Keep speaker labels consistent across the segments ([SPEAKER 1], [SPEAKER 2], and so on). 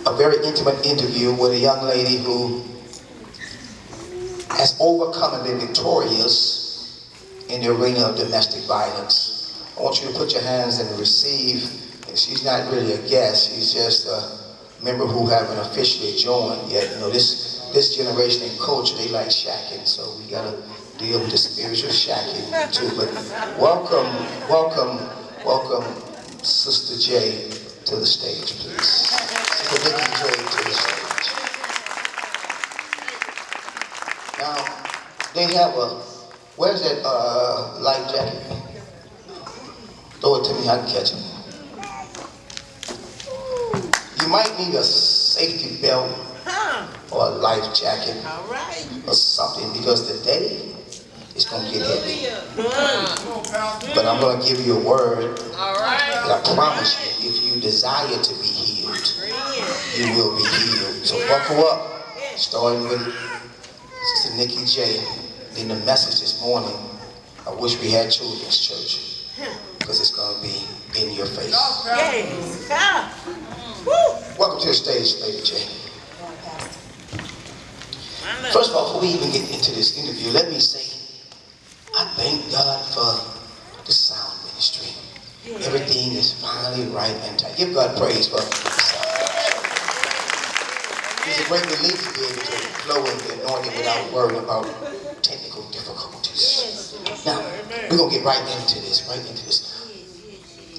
[SPEAKER 1] a very intimate interview with a young lady who has overcome and been victorious in the arena of domestic violence. I want you to put your hands and receive. And she's not really a guest, she's just a member who haven't officially joined yet. You know, this generation and culture, they like shacking, so we gotta deal with the spiritual shacking too. But welcome, Sister J to the stage, please. Sister Nikki J to the stage. Now, they have where's that life jacket? Throw it to me, I can catch it. You might need a safety belt or a life jacket or something, because the day is going to get heavy. But I'm going to give you a word that I promise you, if you desire to be healed, you will be healed. So buckle up, starting with Sister Nikki J. In the message this morning, I wish we had children's church, because it's going to be in your face. Welcome to the stage, Lady J. First of all, before we even get into this interview, let me say, I thank God for the sound ministry. Everything is finally right and tight. Give God praise for the sound ministry. It's a great relief to be able to flow in the anointing without worrying about technical difficulties. Now, we're going to get right into this,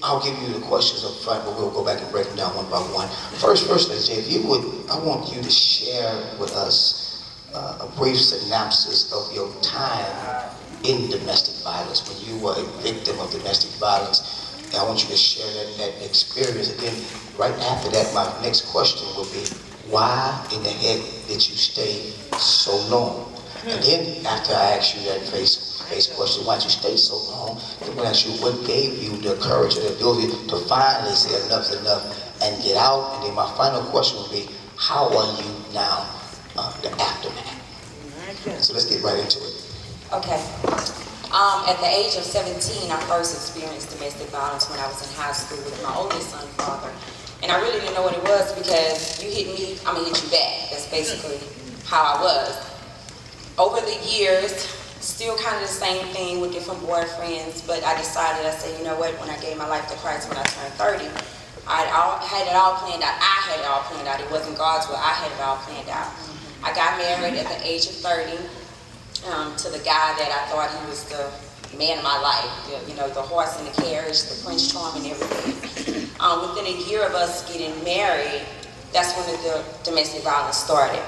[SPEAKER 1] I'll give you the questions up front, but we'll go back and break them down one by one. First, Lady J, if you would, I want you to share with us a brief synopsis of your time in domestic violence, when you were a victim of domestic violence. And I want you to share that experience. And then right after that, my next question will be, why in the heck did you stay so long? And then after I ask you that face question, why did you stay so long? Then I'm going to ask you, what gave you the courage and the ability to finally say enough's enough and get out? And then my final question will be, how are you now, the aftermath? So let's get right into it.
[SPEAKER 2] Okay. At the age of 17, I first experienced domestic violence when I was in high school with my oldest son's father. And I really didn't know what it was, because you hit me, I'm going to hit you back. That's basically how I was. Over the years, still kind of the same thing with different boyfriends, but I decided, I said, you know what, when I gave my life to Christ when I turned 30, I had it all planned out. I had it all planned out. It wasn't God's will. I had it all planned out. I got married at the age of 30 to the guy that I thought he was the man of my life. You know, the horse and the carriage, the Prince Charm and everything. Within a year of us getting married, that's when the domestic violence started.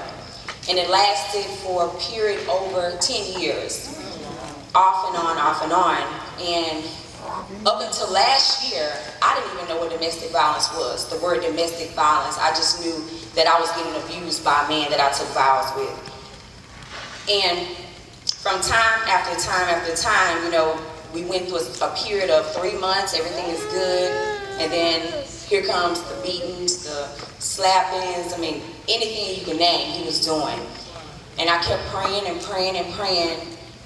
[SPEAKER 2] And it lasted for a period over 10 years. Off and on. And up until last year, I didn't even know what domestic violence was. The word domestic violence, I just knew that I was getting abused by a man that I took vows with. And from time after time, you know, we went through a period of 3 months, everything is good, and then here comes the beatings, the slappings, I mean, anything you can name, he was doing. And I kept praying,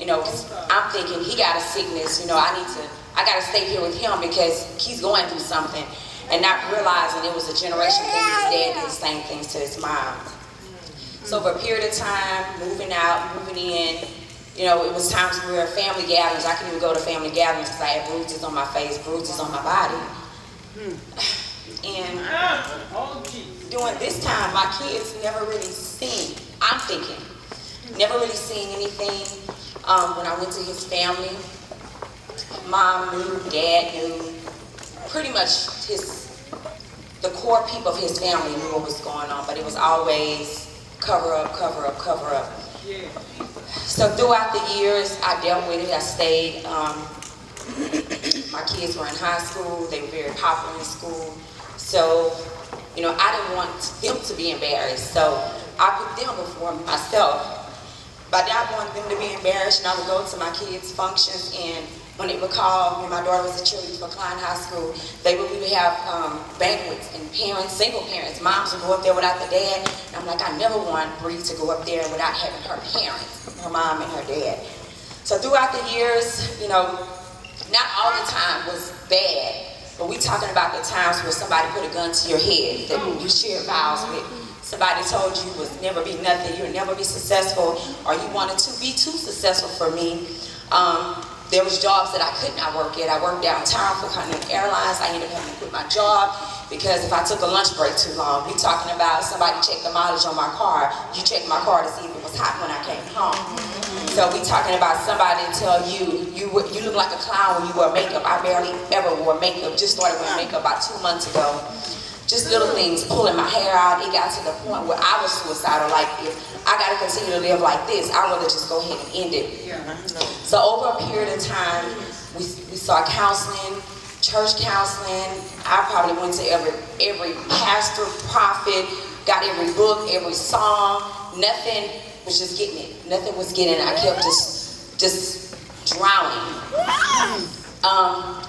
[SPEAKER 2] you know, because I'm thinking, he got a sickness, you know, I got to stay here with him because he's going through something. And not realizing it was a generation thing, his dad did the same things to his mom. So for a period of time, moving out, moving in, you know, it was times where family gatherings, I couldn't even go to family gatherings because I had bruises on my face, bruises on my body. And during this time, my kids never really seen, I'm thinking, never really seen anything. When I went to his family, mom knew, dad knew, pretty much the core people of his family knew what was going on, but it was always cover up. So throughout the years, I dealt with it, I stayed. My kids were in high school, they were very popular in school. So, you know, I didn't want them to be embarrassed, so I put them before myself. By not wanting them to be embarrassed, and I would go to my kids' functions, and when they would call, when my daughter was a cheerleader for Klein High School, we would have banquets, and parents, single parents, moms would go up there without the dad. And I'm like, I never want Bree to go up there without having her parents, her mom and her dad. So throughout the years, you know, not all the time was bad, But we talking about the times where somebody put a gun to your head, that you shared vows with. Somebody told you would never be nothing, you'll never be successful, or you wanted to be too successful for me. There was jobs that I could not work at. I worked downtown for Continental Airlines. I ended up having to quit my job because if I took a lunch break too long, we talking about somebody checked the mileage on my car. You checked my car to see if it was hot when I came home. So we talking about somebody tell you, you look like a clown when you wear makeup. I barely ever wore makeup. Just started wearing makeup about 2 months ago. Just little things, pulling my hair out. It got to the point where I was suicidal. Like, if I got to continue to live like this, I'd rather just go ahead and end it. So over a period of time, we saw counseling, church counseling. I probably went to every pastor, prophet, got every book, every song. Nothing was just getting it. Nothing was getting it. I kept just drowning.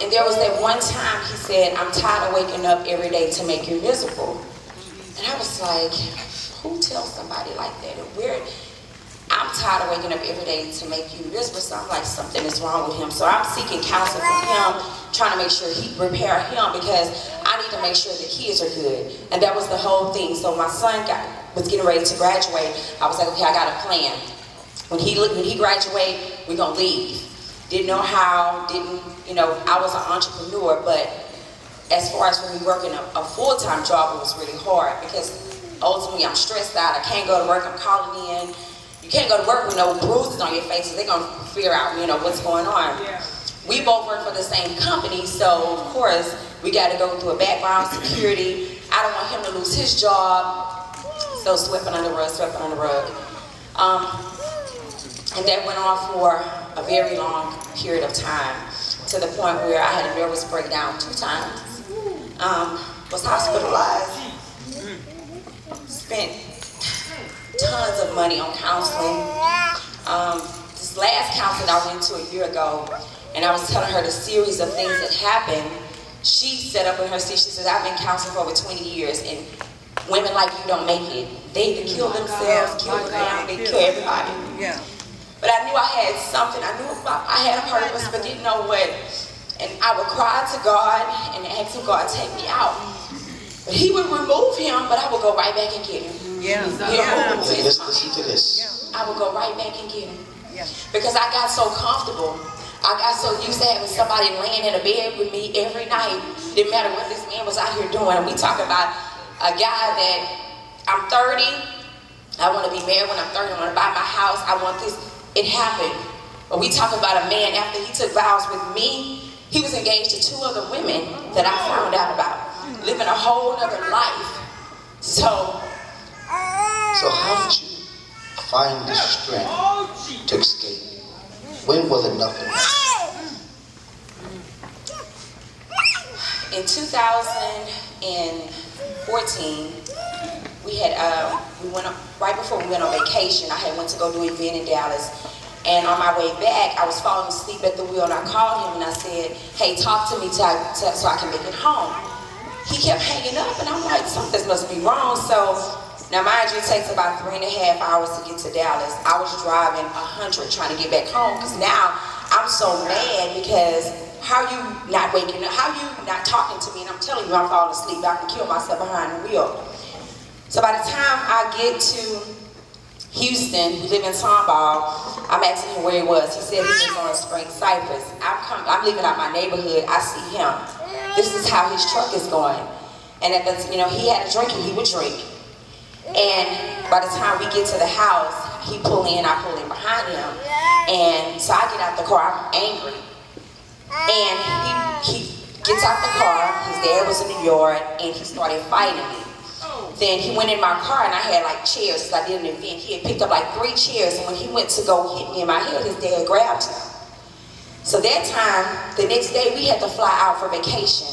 [SPEAKER 2] And there was that one time he said, I'm tired of waking up every day to make you miserable. And I was like, who tells somebody like that? I'm tired of waking up every day to make you miserable. So I'm like, something is wrong with him. So I'm seeking counsel from him, trying to make sure he repair him because I need to make sure the kids are good. And that was the whole thing. So my son was getting ready to graduate. I was like, okay, I got a plan. When he graduate, we're gonna leave. Didn't know how, I was an entrepreneur, but as far as when we working a full-time job, it was really hard because ultimately I'm stressed out. I can't go to work, I'm calling in. You can't go to work with no bruises on your face, so they're gonna figure out, what's going on. Yeah. We both work for the same company, so of course, we gotta go through a background security. I don't want him to lose his job, so sweeping under the rug. And that went on for a very long period of time, to the point where I had a nervous breakdown 2 times. Was hospitalized, spent tons of money on counseling. This last counseling I went to a year ago, and I was telling her the series of things that happened. She set up in her seat, she said, I've been counseling for over 20 years, and women like you don't make it. They either kill themselves, kill the family, they kill everybody. Yeah. But I knew I had something. I knew I had a purpose, but didn't know what. And I would cry to God and ask him, God, take me out. But he would remove him, but I would go right back and get him. Yeah.
[SPEAKER 1] Listen to this.
[SPEAKER 2] I would go right back and get him. Yeah. Because I got so comfortable. I got so used to having somebody laying in a bed with me every night. Didn't matter what this man was out here doing. And we talk about a guy that I'm 30. I want to be married when I'm 30. I want to buy my house. I want this. It happened. But we talk about a man, after he took vows with me, he was engaged to 2 other women that I found out about, living a whole other life. So
[SPEAKER 1] how did you find the strength to escape? When was enough enough?
[SPEAKER 2] In 2014, we went right before we went on vacation. I went to go do an event in Dallas, and on my way back, I was falling asleep at the wheel, and I called him and I said, "Hey, talk to me so I can make it home." He kept hanging up, and I'm like, something must be wrong. So now, mind you, it takes about 3.5 hours to get to Dallas. I was driving 100 trying to get back home because now I'm so mad because how you not waking up? How you not talking to me? And I'm telling you, I'm falling asleep. I can kill myself behind the wheel. So by the time I get to Houston, we live in Tomball, I'm asking him where he was. He said he was on Spring Cypress. I'm leaving out my neighborhood. I see him. This is how his truck is going. And at the, he had a drink and he would drink. And by the time we get to the house, he pull in, I pull in behind him. And so I get out the car, I'm angry. And he gets out the car, his dad was in the yard, and he started fighting me. Then he went in my car and I had like chairs, because I did an event. He had picked up like 3 chairs, and when he went to go hit me in my head, his dad grabbed him. So that time, the next day, we had to fly out for vacation.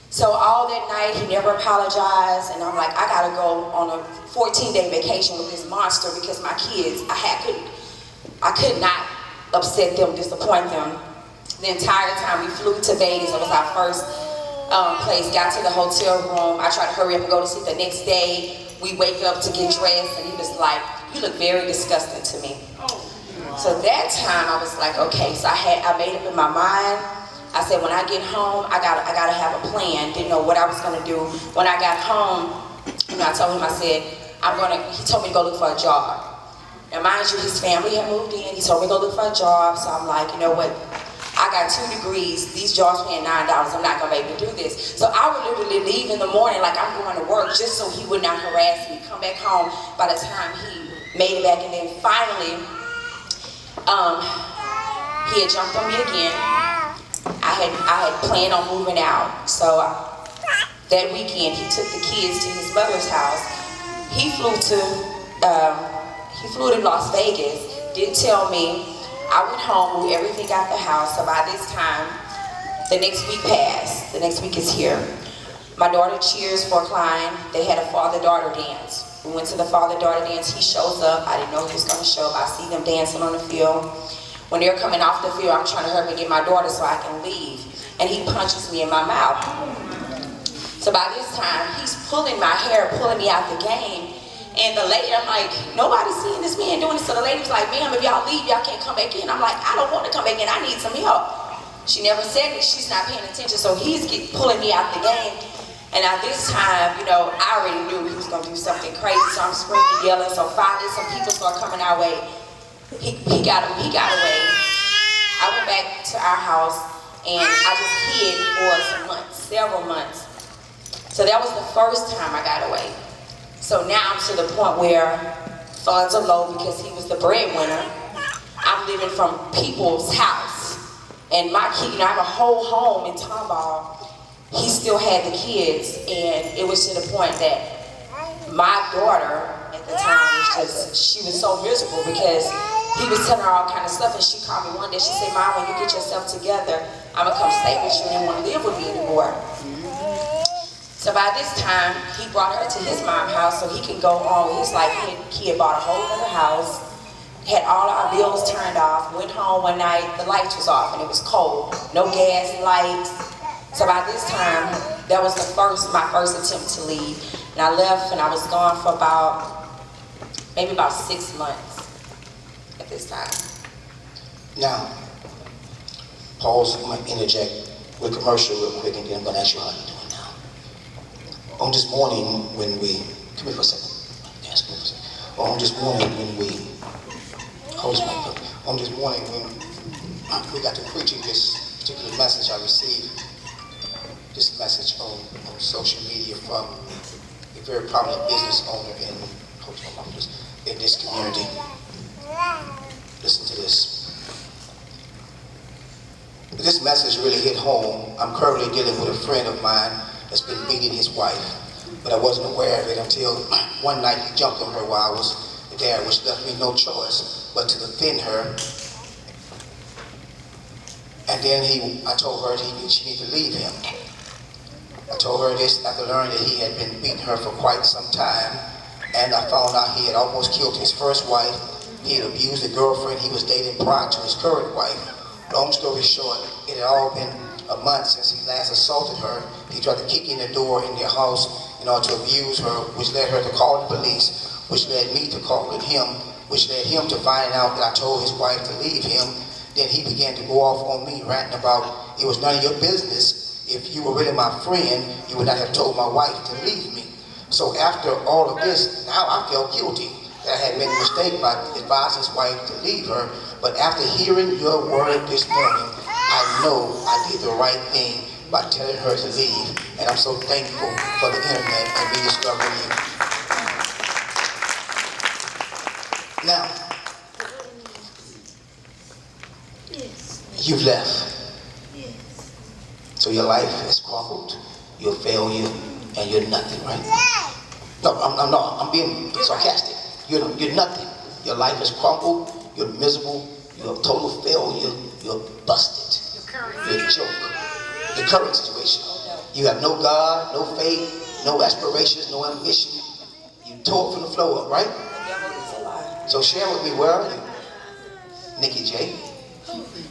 [SPEAKER 2] So all that night, he never apologized, and I'm like, I gotta go on a 14-day vacation with this monster because my kids, I could not upset them, disappoint them. The entire time we flew to Vegas, it was our first place, got to the hotel room. I tried to hurry up and go to sleep. The next day, we wake up to get dressed, and he was like, "You look very disgusting to me." So that time, I was like, okay, so I made up in my mind. I said, when I get home, I gotta have a plan. Didn't know what I was gonna do. When I got home, I told him, I said, he told me to go look for a job. Now mind you, his family had moved in. He told me to go look for a job. So I'm like, you know what? I got 2 degrees. These jobs paying $9. I'm not gonna be able to do this. So I would literally leave in the morning like I'm going to work just so he would not harass me. Come back home by the time he made it back, and then finally, he had jumped on me again. I had planned on moving out. So that weekend, he took the kids to his mother's house. He flew to Las Vegas. Didn't tell me. I went home, moved everything out the house. So by this time, the next week passed. The next week is here. My daughter cheers for a client. They had a father-daughter dance. We went to the father-daughter dance. He shows up. I didn't know he was going to show up. I see them dancing on the field. When they're coming off the field, I'm trying to hurry and get my daughter so I can leave. And he punches me in my mouth. So by this time, he's pulling my hair, pulling me out the game. And the lady, I'm like, nobody's seeing this man doing this. So the lady was like, ma'am, if y'all leave, y'all can't come back in. I'm like, I don't want to come back in. I need some help. She never said it. She's not paying attention. So he's pulling me out the game. And at this time, you know, I already knew he was going to do something crazy. So I'm screaming, yelling. So finally, some people start coming our way. He got away. I went back to our house, and I just hid for some months, several months. So that was the first time I got away. So now I'm to the point where funds are low because he was the breadwinner. I'm living from people's house. And my kid, you know, I have a whole home in Tomball. He still had the kids, and it was to the point that my daughter at the time she was so miserable because he was telling her all kind of stuff, and she called me one day. She said, Mom, when you get yourself together, I'm gonna come stay with you. And didn't want to live with me anymore. So by this time, he brought her to his mom's house so he can go on with his life. He had bought a whole other house, had all our bills turned off, went home one night, the lights was off and it was cold, no gas, lights. So by this time, that was my first attempt to leave. And I left and I was gone for maybe about 6 months at this time.
[SPEAKER 1] Now, pause, I'm going to interject with a commercial real quick, and then I'm going to ask you how you're doing. On this morning when we, come here for a second. Yes, come here for a second. On this morning when we, hold this mic up. On this morning when we got to preaching this particular message, I received this message on social media from a very prominent business owner in this community. Listen to this. This message really hit home. I'm currently dealing with a friend of mine that's been beating his wife, but I wasn't aware of it until one night he jumped on her while I was there, which left me no choice but to defend her. And then I told her she needed to leave him. I told her this after learning that he had been beating her for quite some time, and I found out he had almost killed his first wife. He had abused the girlfriend he was dating prior to his current wife. Long story short, it had all been a month since he last assaulted her. He tried to kick in the door in their house in order to abuse her, which led her to call the police, which led me to calling him, which led him to finding out that I told his wife to leave him. Then he began to go off on me, ranting about it was none of your business. If you were really my friend, you would not have told my wife to leave me. So after all of this, now I felt guilty that I had made a mistake by advising his wife to leave her. But after hearing your word this morning, I know I did the right thing by telling her to leave, and I'm so thankful for the internet and me discovering you. Now, you've left. So your life has crumbled, you're a failure, and you're nothing, right? No, I'm being sarcastic. You're nothing. Your life has crumbled, you're miserable, you're a total failure, you're busted. You're a joke. The current situation. You have no God, no faith, no aspirations, no ambition. You tore from the floor up, right? So share with me, where are you? Nikki J.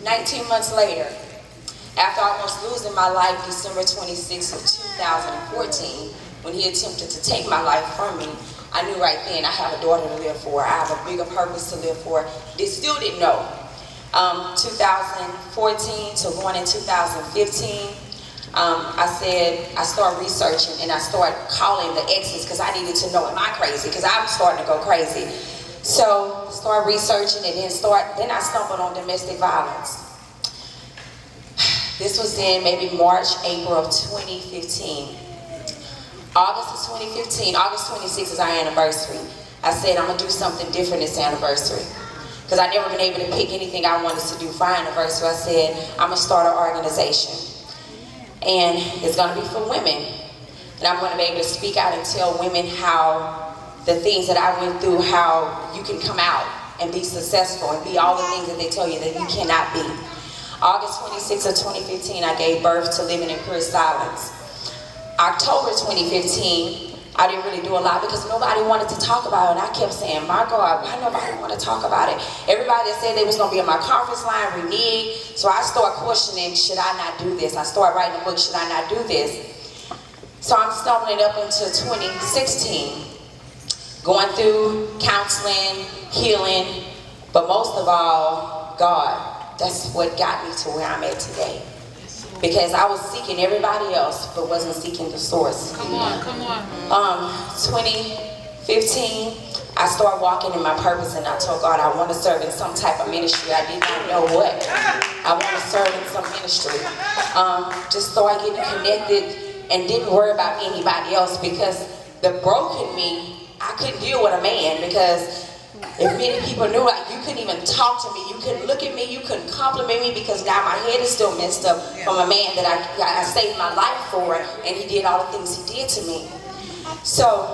[SPEAKER 2] 19 months later, after almost losing my life December 26th of 2014, when he attempted to take my life from me, I knew right then I have a daughter to live for. I have a bigger purpose to live for. They still didn't know. 2014 to going in 2015, I started researching and I started calling the exes because I needed to know, am I crazy? Because I was starting to go crazy. So started researching and then I stumbled on domestic violence. This was in maybe March, April of 2015. August of 2015, August 26th is our anniversary. I said, I'm gonna do something different this anniversary. Because I'd never been able to pick anything I wanted to do for our anniversary. I said, I'm gonna start an organization. And it's gonna be for women. And I'm gonna be able to speak out and tell women how the things that I went through, how you can come out and be successful and be all the things that they tell you that you cannot be. August 26th of 2015, I gave birth to Living in Pure Silence. October 2015, I didn't really do a lot because nobody wanted to talk about it. And I kept saying, my God, why nobody want to talk about it? Everybody that said they was going to be on my conference line reneged. So I started questioning, should I not do this? I started writing a book, should I not do this? So I'm stumbling up into 2016, going through counseling, healing, but most of all, God. That's what got me to where I'm at today. Because I was seeking everybody else, but wasn't seeking the source.
[SPEAKER 3] Come on.
[SPEAKER 2] 2015, I started walking in my purpose, and I told God I want to serve in some type of ministry. I did not know what. I want to serve in some ministry. Just started getting connected and didn't worry about anybody else because the broken me, I couldn't deal with a man because if many people knew, like, you couldn't even talk to me, you couldn't look at me, you couldn't compliment me because now my head is still messed up from a man that I saved my life for, and he did all the things he did to me. So,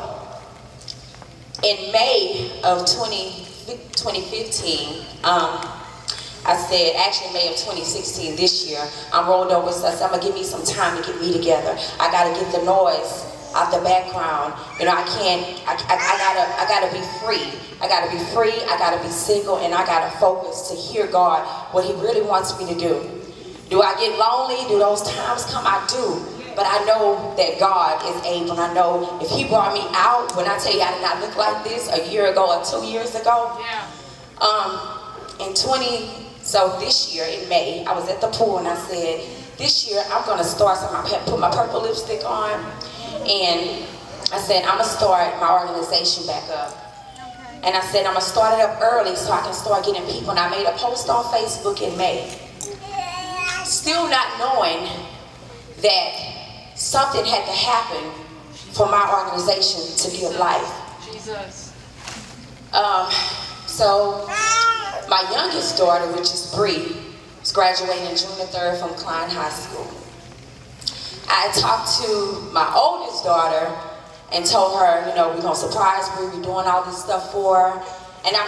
[SPEAKER 2] in May of 2015, I said, actually May of 2016, this year, I'm rolled over, so I said, I'm going to give me some time to get me together. I got to get the noise out the background. You know, I gotta be free. I gotta be free, I gotta be single, and I gotta focus to hear God, what he really wants me to do. Do I get lonely? Do those times come? I do. But I know that God is able. I know if he brought me out, when I tell you I did not look like this a year ago or 2 years ago, so this year in May, I was at the pool and I said, this year I'm gonna start something. I put my purple lipstick on, and I said, I'm gonna start my organization back up. And I said, I'm gonna start it up early so I can start getting people. And I made a post on Facebook in May, still not knowing that something had to happen for my organization to give life.
[SPEAKER 3] Jesus.
[SPEAKER 2] So my youngest daughter, which is Bree, is graduating June the 3rd from Klein High School. I talked to my oldest daughter and told her, you know, we're gonna surprise Bree, we're doing all this stuff for her. And I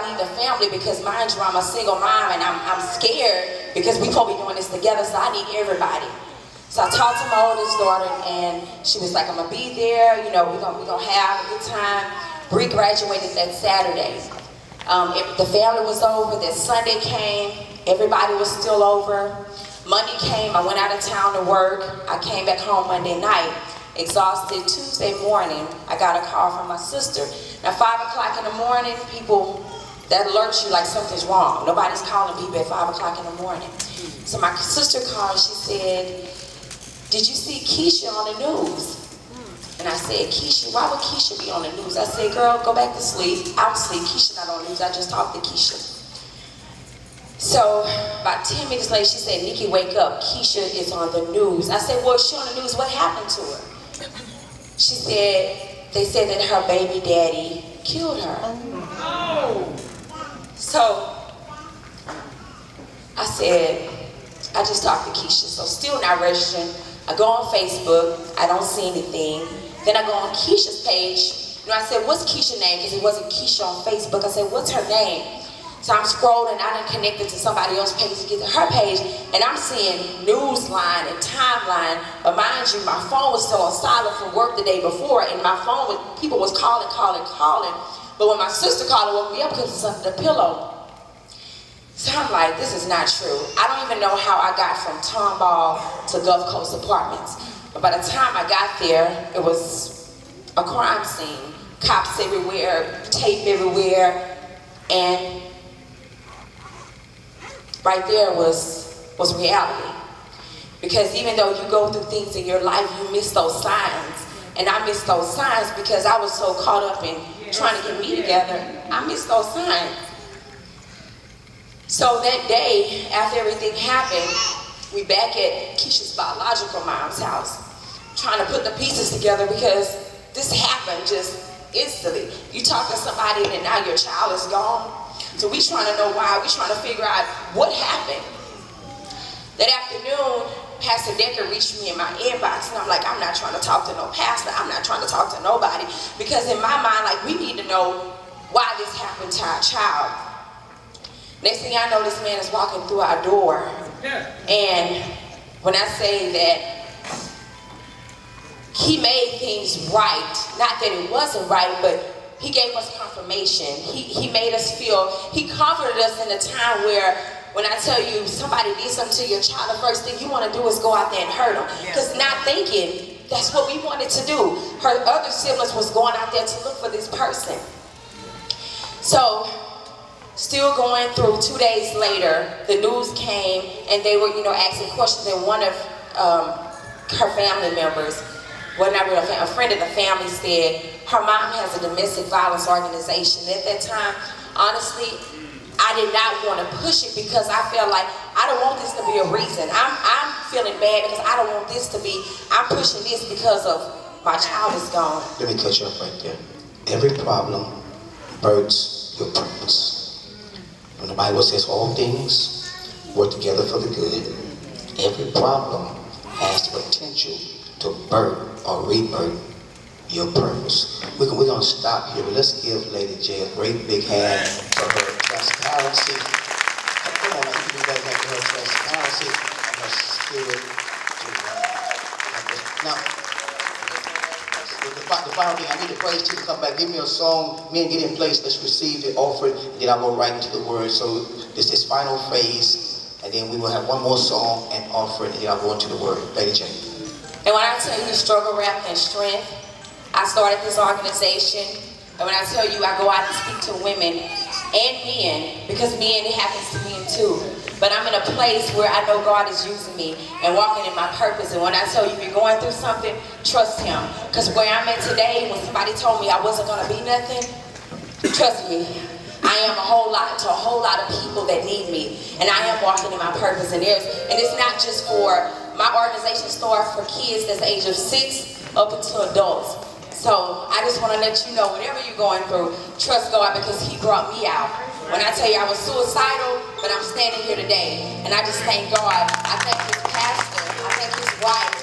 [SPEAKER 2] need the family because mind you, I'm a single mom and I'm scared because we probably doing this together, so I need everybody. So I talked to my oldest daughter and she was like, I'm gonna be there, you know, we're gonna have a good time. Bree graduated that Saturday. The family was over, that Sunday came, everybody was still over. Monday came, I went out of town to work. I came back home Monday night, exhausted. Tuesday morning, I got a call from my sister. Now 5 o'clock in the morning, people, that alerts you like something's wrong. Nobody's calling people at 5 o'clock in the morning. So my sister called, she said, did you see Keisha on the news? And I said, Keisha, why would Keisha be on the news? I said, girl, go back to sleep. I'm asleep, Keisha not on the news, I just talked to Keisha. So about 10 minutes later, she said, Nikki, wake up, Keisha is on the news. I said, well, she on the news, what happened to her? She said, they said that her baby daddy killed her. Oh. So I said, I just talked to Keisha, so still not registering. I go on Facebook, I don't see anything. Then I go on Keisha's page. You know, I said, what's Keisha's name? Because it wasn't Keisha on Facebook. I said, what's her name? So I'm scrolling, I done connected to somebody else's page to get to her page, and I'm seeing Newsline and Timeline. But mind you, my phone was still on silent from work the day before, and my phone was, people was calling. But when my sister called, it woke me up because it's under the pillow. So I'm like, this is not true. I don't even know how I got from Tomball to Gulf Coast Apartments. But by the time I got there, it was a crime scene. Cops everywhere, tape everywhere, and right there was reality. Because even though you go through things in your life, you miss those signs. And I missed those signs because I was so caught up in trying to get me together. I missed those signs. So that day, after everything happened, we back at Keisha's biological mom's house, trying to put the pieces together because this happened just instantly. You talk to somebody and now your child is gone. So we trying to know why. We trying to figure out what happened. That afternoon, Pastor Deckard reached me in my inbox, and I'm like, I'm not trying to talk to no pastor. I'm not trying to talk to nobody. Because in my mind, like, we need to know why this happened to our child. Next thing I know, this man is walking through our door. And when I say that he made things right, not that it wasn't right, but he gave us confirmation. He made us feel, he comforted us in a time where, when I tell you somebody did something to your child, the first thing you want to do is go out there and hurt them. Because not thinking that's what we wanted to do. Her other siblings was going out there to look for this person. So, still going through, 2 days later, the news came and they were, asking questions, and one of her family members, well, not really a friend of the family, said her mom has a domestic violence organization. At that time, honestly, I did not want to push it because I felt like I don't want this to be a reason. I'm feeling bad because I don't want this to be, I'm pushing this because of my child is gone.
[SPEAKER 1] Let me cut you off right there. Every problem births your purpose. When the Bible says all things work together for the good, every problem has the potential to birth or rebirth your purpose. We're going to stop here, but let's give Lady J a great big hand for her transparency. Come on, I give you guys back to her transparency and her spirit to God. Now, the final thing, I need the praise team to come back. Give me a song. Men, get in place. Let's receive the offering, and then I'll go right into the word. So this final phase, and then we will have one more song and offering, and then I'll go into the word. Lady J.
[SPEAKER 2] And when I tell you struggle, rap, and strength, I started this organization, and when I tell you I go out and speak to women and men, because men, it happens to men too, but I'm in a place where I know God is using me and walking in my purpose. And when I tell you you're going through something, trust Him. Because where I'm at today, when somebody told me I wasn't going to be nothing, trust me, I am a whole lot to a whole lot of people that need me, and I am walking in my purpose. And it's not just for, my organization starts for kids that's age of 6 up until adults. So I just want to let you know, whatever you're going through, trust God, because He brought me out. When I tell you I was suicidal, but I'm standing here today, and I just thank God. I thank His pastor, I thank His wife,